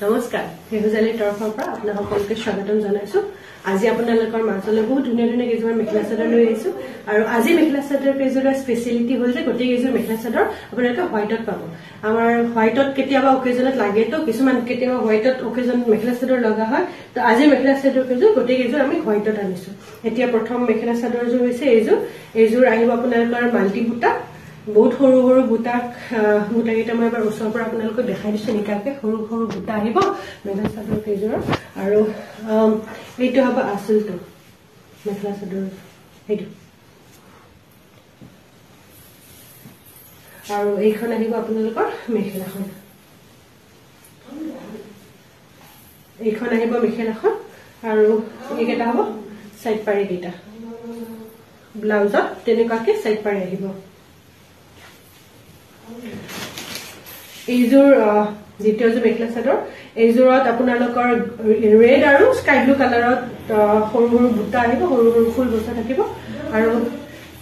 নমস্কাৰ হেহুজালি তৰফৰ পৰা আপোনাক সকলোকে স্বাগতম জনাইছো আজি আপোনালোকৰ মাজলৈ বহুত ধুনীয়া ধুনীয়া কিছুমান মেখেলা চাদৰ লৈ আহিছো আৰু আজি মেখেলা চাদৰ পেজৰ স্পেশালিটি হ'ল যে গোটেই কেইযোৰ মেখেলা চাদৰ আপোনালোকে হোৱাইটত পাব আমাৰ হোৱাইটত কেতিয়াবা অকেজনত লাগে তো কিছুমান কেতিয়াবা হোৱাইটত অকেজন মেখেলা চাদৰ লগা হয় তো আজি মেখেলা চাদৰ পেজৰ গোটেই কেইযোৰ আমি হোৱাইটত আনিছো এতিয়া প্ৰথম মেখেলা চাদৰযোৰ হৈছে এইযোৰ আহিব আপোনালোকৰ মাল্টি বুটা বহুত সৰু সৰু বুটাকেইটা মই এবাৰ ওচৰৰ পৰা আপোনালোকক দেখাই দিছো নিকাকে সৰু সৰু বুটা আহিব মেখেলা চাদৰ কেইযোৰৰ আৰু এইটো হ'ব আঁচলটো মেখেলা চাদৰ এইটো আৰু এইখন আহিব আপোনালোকৰ মেখেলাখন এইখন আহিব মেখেলাখন আৰু এইকেইটা হ'ব সাইড পাৰি কেইটা ব্লাউজত তেনেকুৱাকে সাইড পাৰি আহিব এইযোৰ দ্বিতীয়যোৰ মেখেলা চাদৰ এইযোৰত আপোনালোকৰ ৰেড আৰু স্কাই ব্লু কালাৰত সৰু সৰু বুটা আহিব সৰু সৰু ফুল বসা থাকিব আৰু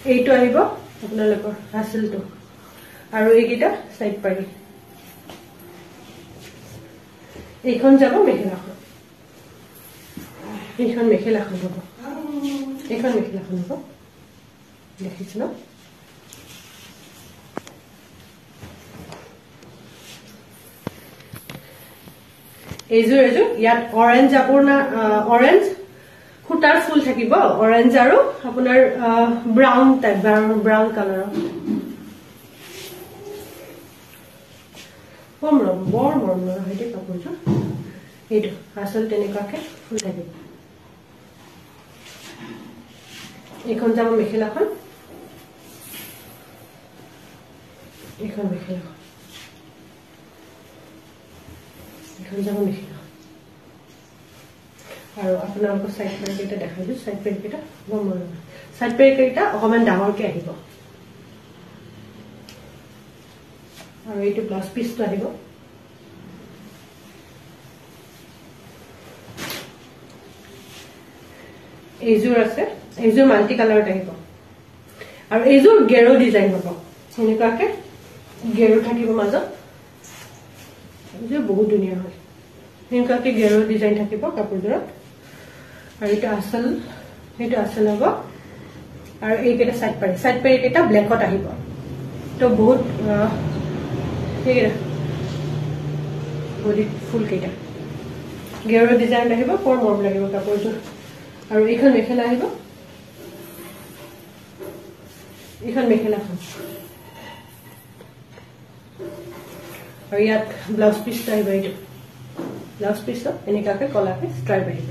এইটো আহিব আপোনালোকৰ আঁচলটো আৰু এইকেইটা সাইড পাৰি এইখন যাব মেখেলাখন এইখন মেখেলাখন হ'ব দেখিছো ন এইযোৰ ইয়াত অৰেঞ্জ আপোনাৰ অৰেঞ্জ খুটাৰ ফুল থাকিব অৰেঞ্জ আৰু আপোনাৰ ব্ৰাউন টাইপ ব্ৰাউন কালাৰৰ বৰ মৰম হয়তো কাপোৰযোৰ এইটো আচল তেনেকুৱাকে ফুল থাকিব এইখন যাব মেখেলাখন এইখন মেখেলাখন যাব মেখেলা আৰু আপোনালোকৰ সাইড পেকেটা দেখাই দিও সাইড পেকেটা সাইড পেকেটা অকমান ডাঙৰকে আহিব আৰু এইটো ব্লাউজ পিসটো আহিব এইযোৰ আছে এইযোৰ মাল্টি কালাৰত আহিব আৰু এইযোৰ গেৰো ডিজাইন হ'ব এনেকুৱাকে গেৰো থাকিব মাজত যে বহুত ধুনীয়া হয় এনেকুৱাকে গেৰো ডিজাইন থাকিব কাপোৰযোৰত আৰু এটা আঁচল হ'ব আৰু এইকেইটা সাইড পাৰি কেইটা ব্লেকত আহিব তো বহুত ফুল কেইটা গেৰো ডিজাইন আহিব বৰ মৰম লাগিব কাপোৰযোৰ আৰু এইখন মেখেলা আহিব এইখন মেখেলাখন আৰু ইয়াত ব্লাউজ পিসটো আহিব এইটো ব্লাউজ পিসটো এনেকুৱাকে কলাকে ষ্ট্ৰাইপ আহিব